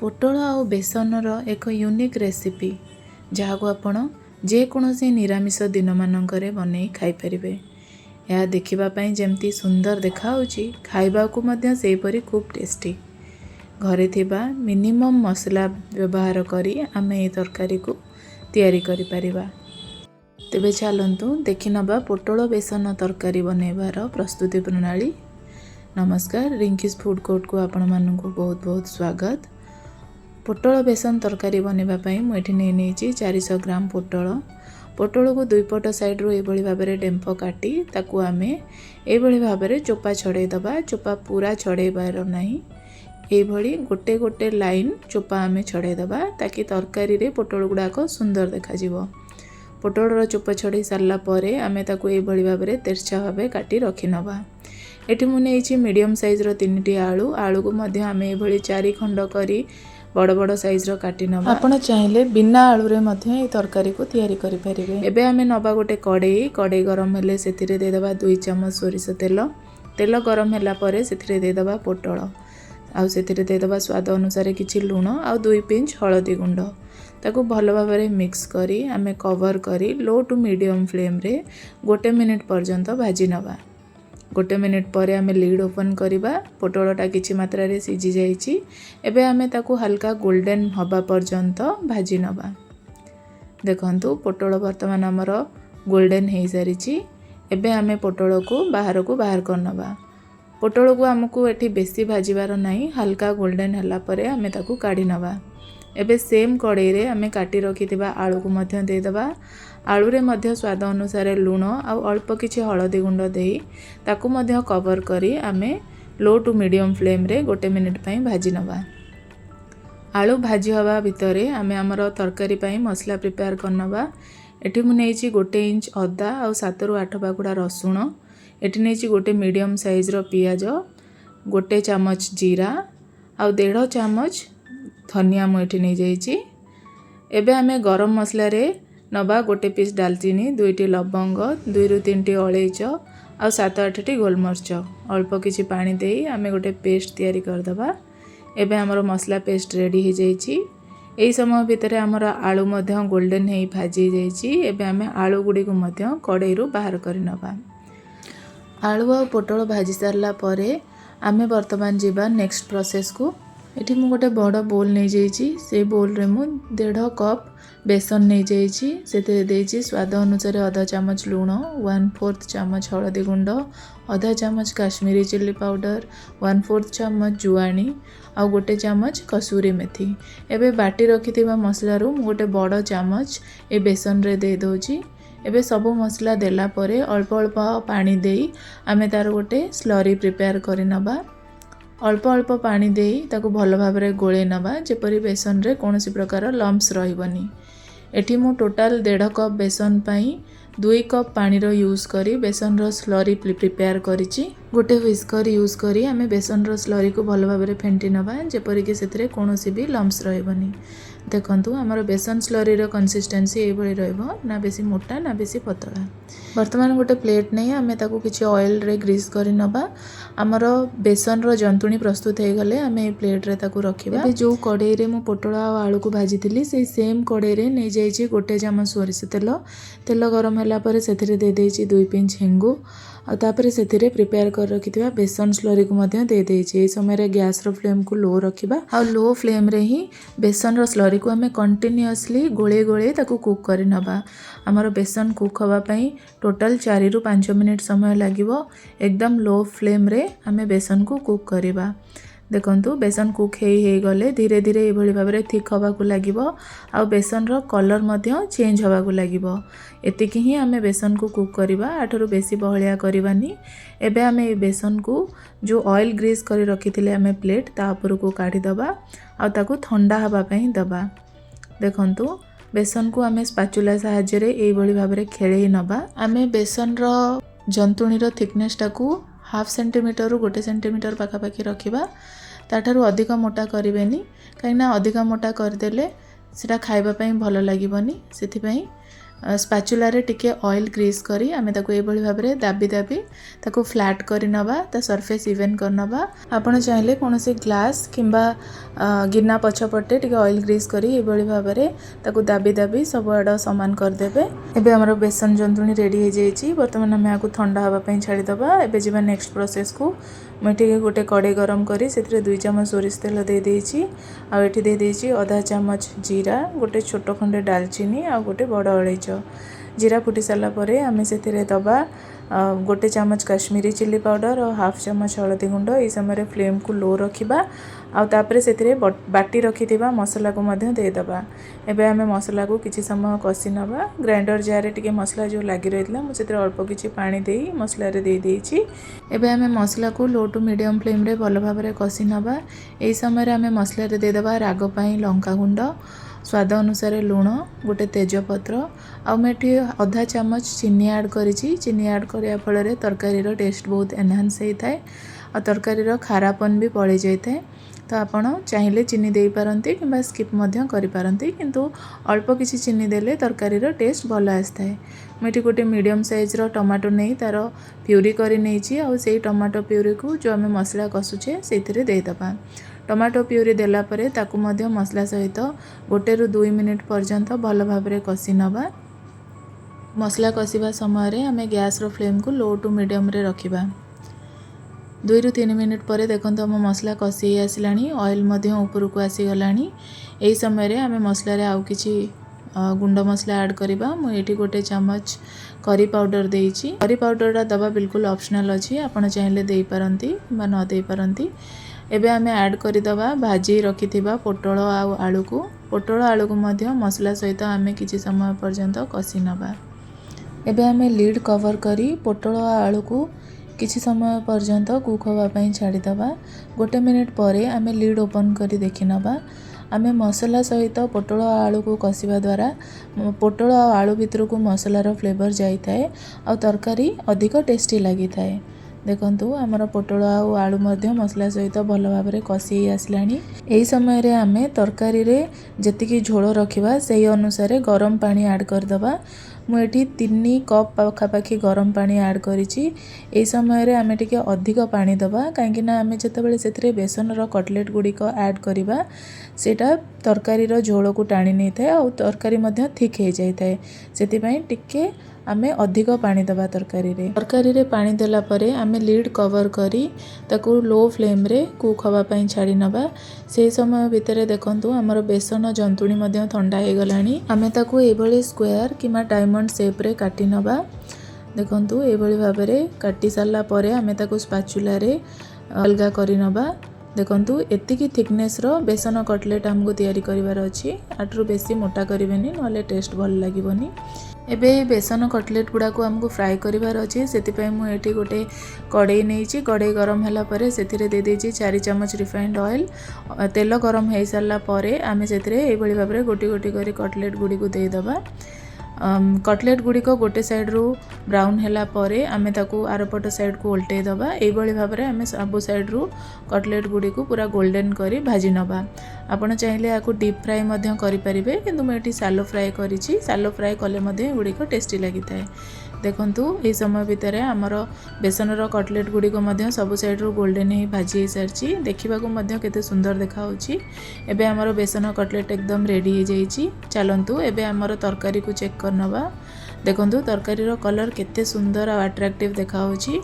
पोटल आउ बेसनर एक यूनिक रेसिपी जहाँ आपण जेकोसी निरामिष दिन मानक बनै खाईपारे। यह देखापी जमती सुंदर देखाऊँगी खाइबा सेहीपरि खूब टेस्टी। घरे थिबा मिनिमम मसला व्यवहार करी आमे ये तरकारी को तैयारी करि परिबा। तेबे चलंतु देखि नबा पोटल बेसन तरकारी बनैबार प्रस्तुति प्रणाली। नमस्कार, रिंकीज फूड कोर्ट को आपण मानकु बहुत बहुत स्वागत। पोटल बेसन तरकारी बनैबा मुझे नहीं 400 ग्राम पोटल को दुई पट साइड रू एभली भाव में डेम्फ काटी ताकू आमे एभली भाव में चोपा छड़े दबा। चोपा पूरा छड़ेबार नहीं, एभली गोटे गोटे लाइन चोपा आमे छड़े दबा ताकि तरकारी रे पोटल गुड़ाक सुंदर देखा। पोटल चोपा छड़े सारा पर आमे ताकू एभली भाव में तेरछा भाव काटी रखी नबा। एठी मु नेइछि मीडियम साइज रो 3टी आलू को मध्य आमे एभली 4 खंड करी बड़ बड़ साइज रो काटी नबा। आपण चाहिले बिना आलू रे मध्य ए तरकारी को तैयारी करि परिबे। एबे आमे नबा गोटे कड़ाई गरम हेले सेथिरे दे दबा 2 चम्मच सोरिष तेल गरम होला परे सेथिरे दे दबा पोटल आउ सेथिरे दे दबा स्वाद अनुसार किछि लूण आउ 2 पिंच हळदी गुंड। ताकू भल भाव में मिक्स करी आमे कवर करी लो टू मीडियम फ्लेम रे 1 मिनिट पर्यंत भाजी नबा। 1 मिनिट पर आमे लीड ओपन करिबा। पोटलटा किछि मात्रा रे सिझी जाइछि। एबे आमे ताकू हल्का गोल्डन हबा पर्यंत भाजी नबा। देखंतु पोटल वर्तमान हमर गोल्डन हे सारिछि। एबे आमे पोटल को बाहर कर नबा। पोटल को हमकु एठी बेसी भाजीबार नाही, हल्का गोल्डन हला परे आमे ताकू काढी नबा। एबे सेम कड़ाई रे आमे काटी रखिथिबा आलू को मध्य दे दबा। आलू रे मध्य स्वाद अनुसार लूण आउ अल्प किछि हळदी गुंड देई ताकू मध्य कवर करी आमे लो टू मीडियम फ्लेम रे 1 मिनिट पई भाजी नबा। आलू भाजी हवा भितरे आमे हमर तरकारी पई मसला प्रिपेयर करनबा। एठी मु नेइछि 1 इंच अदा आउ 7 रु 8 पाकुडा रसुण। एठी नेइछि 1 मीडियम साइज रो पियाज, 1 चम्मच जीरा आउ 1.5 चम्मच धनिया मु एठी नै जाइछि। एबे आमे गरम मसला रे नबा 1 पीस दालचीनी, 2टी लवंग, 2 रु 3टी अलैच आउ 7-8टी गोलमरिच अल्प किछि पानी देई आमे गोटे पेस्ट तैयारी कर दबा। एबे हमर मसला पेस्ट रेडी हो जाइछि। एई समय भितरे हमर आलू मध्य गोल्डन हेई भाजी जाइछि। एबे आमे आलू गुडी को मध्य कड़ाई रु बाहर करि नबा। आलू आ पोटल भाजी सारला परे आमे वर्तमान जीवा नेक्स्ट प्रोसेस को। एठी मु गोटे बड़ बोल नै जाइछि। से बोल रे मु 1.5 कप बेसन नै जाइछि। सेते देइछि स्वाद अनुसार आधा चम्मच लूण, 1/4 चम्मच हळदी गुंड, आधा चम्मच काश्मीरी चिल्ली पाउडर, 1/4 चम्मच जुआनी आउ 1 चम्मच कसूरी मेथी। एबे बाटी रखिथिबा मसला रु मु गोटे बड़ चम्मच ए बेसन रे दे दोछि। एबे सब मसला देला परे अल्प अल्प पानी देई आमे तार गोटे स्लरी प्रिपेयर करि नबा। अल्प अल्प पानी देई ताकू भल भाव में गोले नबा जेपरी बेसन रे कोनोसी प्रकार लम्प्स रहिबनी। एठी मु टोटल 1.5 कप बेसन पाई 2 कप पानी रो यूज करी बेसन रो स्लरी प्रिपेयर करिछि। गोटे व्हिस्कर यूज करी आमे बेसन रो स्लरी को भल भाव में फेंटी नबा जेपरी कि सेतरे कोनोसी भी लम्प्स रहिबनी। देखंतु हमर बेसन स्लरी रो कंसिस्टेंसी ए भली रहइबो, ना बेसी मोटा ना बेसी पतला। वर्तमान गोटे प्लेट नै आमे ताकू किछि ऑयल रे ग्रीस करि नबा। हमर बेसन रो जंतुणी प्रस्तुत हे गले आमे ए प्लेट रे ताकू रखिबा। एबे जो कड़ाई रे मु पोटल आ आलू को भाजिथिली से सेम कड़ाई रे नै जाइछि 1 चम्मच सोरिष तेल गरम होला परे सेथिरे दे देइछि 2 पिंच हेंगु आ तापरे सेथिरे प्रिपेयर कर रखिथिबा बेसन स्लरी को मध्य दे देइछि। ए समय रे गैस रो फ्लेम को लो रखिबा आ लो फ्लेम रे ही बेसन रो स्लरी को आमे कंटीन्यूअसली गोळे गोळे ताकू कुक करि नबा। हमर बेसन कुक हवा पई टोटल 4 रु 5 मिनिट समय लागिवो। एकदम लो फ्लेम रे आमे बेसन को कुक करिबा। देखंतु बेसन कुक हे गले धीरे धीरे ए भली भाबरे थिक हवा को लागिवो आ बेसन रो कलर मध्य चेंज हवा को लागिवो। एतिकी ही आमे बेसन को कुक करिबा, आठरु बेसी बहलिया करिबानी। एबे आमे ए बेसन को जो ऑयल ग्रीस करि रखिथिले आमे प्लेट ता ऊपर को काढी दबा आ ताकू ठंडा हवा पई दबा। देखंतु बेसन को आमे स्पैचुला सहायता रे ए भली भाबरे खेळेई नबा। आमे बेसन रो जंतुणी रो थिकनेस टाकू 1/2 सेंटीमीटर रु 1 सेंटीमीटर पाखापाखि रखिबा। ताठारु अधिक मोटा करिवेनी, काइना अधिक मोटा करदेले सेटा खाइबा पई भलो लागिबनी। सेथि पई स्पाचुला रे टिके ऑयल ग्रीस करी आमे ताको एभली भाबरे दाबी दाबी ताको फ्लैट करी नबा ता सरफेस इवेन कर नबा। आपण चाहिले कोनोसी ग्लास किंबा गिना पछपटे टिके ऑयल ग्रीस करी एभली भाबरे ताको दाबी दाबी सब आड़ समान कर देबे। एबे हमर बेसन जंतुणी रेडी हो जाईची। वर्तमान आमे आकु ठंडा हवा पई छाडी दबा। एबे जिबा नेक्स्ट प्रोसेस को मटिके गोटे कड़े गरम करी सेतिरे 2 चम्मच सोरिष तेल दे देईची। आ एठी दे देईची आधा चम्मच जीरा, गोटे छोट खंडे दालचीनी आ गोटे बड़ अळैच। जीरा फुटी सारा पर आम से दबा गोटे चम्मच काश्मीरी चिल्ली पाउडर और हाफ चम्मच हलदी गुंड। ये समय फ्लेम को लो रखा आउे से बाटी रखि मसला को देदबा। एबे आम मसला को किसी समय कषि नबा। ग्राइंडर जार टिके मसला जो लगी रही है मुझे अल्प किसी पानी दे मसला दे देइछि। एबे आम मसला को लो टू मीडियम फ्लेम रे भल भाव कषि नबा। यही समय आम मसला देदबा राग पाई लंका गुंड, स्वाद अनुसार लुण, गोटे तेजपत्र आठी आधा चम्मच चीनी ऐड करी। चीनी ऐड करने फल तरकारी टेस्ट बहुत एनहांस होता है और तरकारी खारापन भी पड़े जाए। तो आपण चाहिए चीनी दे पारती कि स्किप करें किंतु अल्प किसी चीनी देले तरकारी टेस्ट भल आसता है। मुझे गोटे मीडियम साइज टमाटो नहीं तार प्यूरी कर टमाटो प्यूरी को जो आम मसला कषुचे से देदबा। टमाटो प्यूरी देला परे ताकू मध्य मसला सहित 1 ରୁ 2 मिनिट पर्यंत भल भाव कषि नबा। मसला कषिबा समय आम गैस रो फ्लेम को लो टू मीडियम रे रखिबा। 2 ରୁ 3 मिनिट पर देखंतु आम मसला कषि आसलानी, ऑयल मध्य ऊपर को आसीगलानी। यही समय आम मसला रे आउ किछि गुंड मसला ऐड करिबा। मु एठी गोटे चम्मच करी पाउडर देइछि। करी पाउडर दबा बिल्कुल ऑप्शनल अछि, आपण चाहिले देई पारंती बा न देई पारंती। एबे आमे ऐड करिदबा भाजी रखिथिबा पोटଳ आउ आलू को। पोटଳ आलू को मध्य मसला सहित आमे किछि समय पर्यंत कषि नबा। एबे आमे लीड कवर करी पोटଳ आलू को किछि समय पर्यंत कुक होबा पई छाडी दबा। 1 मिनिट परे आमे लीड ओपन करी देखि नबा। आमे मसला सहित पोटଳ आलू को कषिबा द्वारा पोटଳ आ आलू भितर को मसलार फ्लेवर जाई थाए आ तरकारी अधिक टेस्टी लागि थाए। देखंतु आमर पोटଳ आउ आलू मध्य मसला सहित भल भाव कषि आसलानी। यही समय रे आमे तरकारी रे जतिकी झोल रखिबा सेही अनुसार गरम पानी ऐड करदबा। मु एठी 3 कप पाखापाखि गरम पानी ऐड करिछि। एही समय रे आमे टिके अधिक पानी दबा काहेकि ना आमे जतबेले सेथिरे बेसन रो कटलेट गुडी को ऐड करिबा सेटा तरकारी रो झोल को टाणी नै थाए आ तरकारी मध्य थिक हे जाय थाए। सेति पई टिके आमे अधिक पानी दबा तरकारी रे पानी देला परे आमे लीड कवर करी ताकू लो फ्लेम रे कुक हवा पई छाड़ी नबा। से समय भितर देखंतु हमर बेसन जंतुणी मध्य ठंडा हे गलानी। आमे ताकू एभली स्क्वायर किमा डायमंड शेप रे काटी नबा। देखंतु एभली भाव रे काटी सारला परे आमे ताकू स्पाचुला रे अलगा करी नबा। देखंतु एतिकी थिकनेस रो बेसन कटलेट हमको तैयारी करिवार अछि। आठरु बेसी मोटा करिवेनी नले टेस्ट भल लागिवनी। एबे बेसन कटलेट गुड़ा को हमको फ्राई करिवार अछि। सेति पई मु एठी गोटे कड़ाई नैछि। कड़ाई गरम होला परे सेथिरे दे देछि 4 चम्मच रिफाइंड ऑयल। तेल गरम हे सारला परे आमे सेथिरे एभली भाबरे गोटी गोटी करी कटलेट गुडी को दे दबा। कटलेट गुडी को गोटे साइड रू ब्राउन हैला परे आमे ताकू आरपट साइड को उल्टे दबा। एभली भाबरे आमे सब साइड रू कटलेट गुडी को पूरा गोल्डन करी भाजी नबा। आपण चाहिले आकू डीप फ्राई मध्य करि परिबे किंतु मैं एठी सालो फ्राई करिछि। सालो फ्राई कले मध्य गुडी को टेस्टी लागि थाए। देखंतु ए समय भितर आमर बेसन रो कटलेट गुडी को मध्य सब साइड रू गोल्डन ही भाजी सारछि। देखिबा को मध्य केते सुंदर देखा होछि। एबे आमर बेसन कटलेट एकदम रेडी हे जाईछि। चलंतु एबे आमर तरकारी को चेक करनबा। देखंतु तरकारी रो कलर केते सुंदर और अट्रैक्टिव देखा होछि।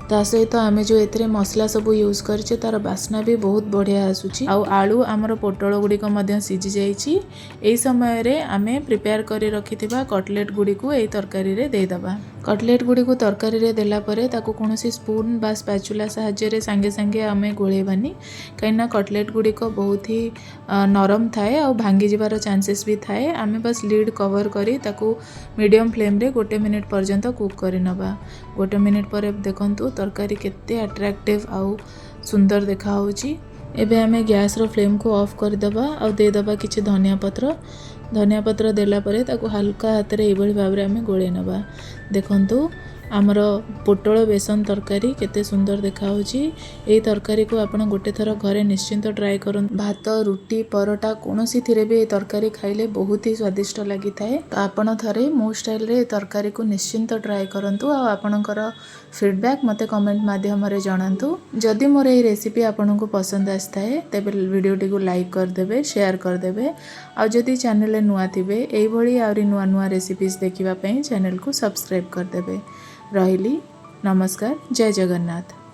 ता सहित आमे जो एथरे मसला सब यूज करछे तार बास्ना भी बहुत बढ़िया आसुछि। आ आलू आमर पोटळ गुडी को मध्य सिझी जाईछि। एई समय रे आमे प्रिपेयर करी रखिथिबा कटलेट गुडी को एई तरकारी रे दे दबा। कटलेट गुडी को तरकारी रे देला परे ताकू कोनोसी स्पून बा स्पैचुला सहाय्य रे संगे संगे आमे गोळेबानी काइना कटलेट गुडी को बहुत ही नरम थाए और भांगी जिबार चांसेस भी थाए। आमे बस लीड कवर करी ताकू मीडियम फ्लेम रे 1 मिनिट पर्यंत कुक करी नबा। 1 मिनिट पर देखंतु तरकारी केते अट्रैक्टिव आउ सुंदर देखा होछि। एबे आमे गैस रो फ्लेम को ऑफ कर दबा और दे दबा किछि धनिया पत्र देला परे ताकू हल्का हाथ रे एबोली भाबरे आमे गोळे नबा। देखंतु आमर पोटल बेसन तरकारी केते सुंदर देखा यही तरकारी को आपण गोटे थर घरे निश्चिंत ट्राए कर भात रुटी परोटा कौन सी थी भी तरकारी खाइले बहुत ही स्वादिष्ट लगी थाए। तो आपण थरे मो स्टाइल रे तरकारी को निश्चिंत ट्राए करंतु आ आपणकर फीडबैक मते कमेंट माध्यम रे जणांतु। जदि मोर ये रेसिपी आपन को पसंद आए तेबे वीडियोटी को लाइक करदेवे शेयर करदेवे आ जदि चैनल नुआ थिबे एई भली आउरी नुआ नुआ रेसिपीज देखिबा पई चैनल को सब्सक्राइब करदेवे। रहिली नमस्कार जय जगन्नाथ।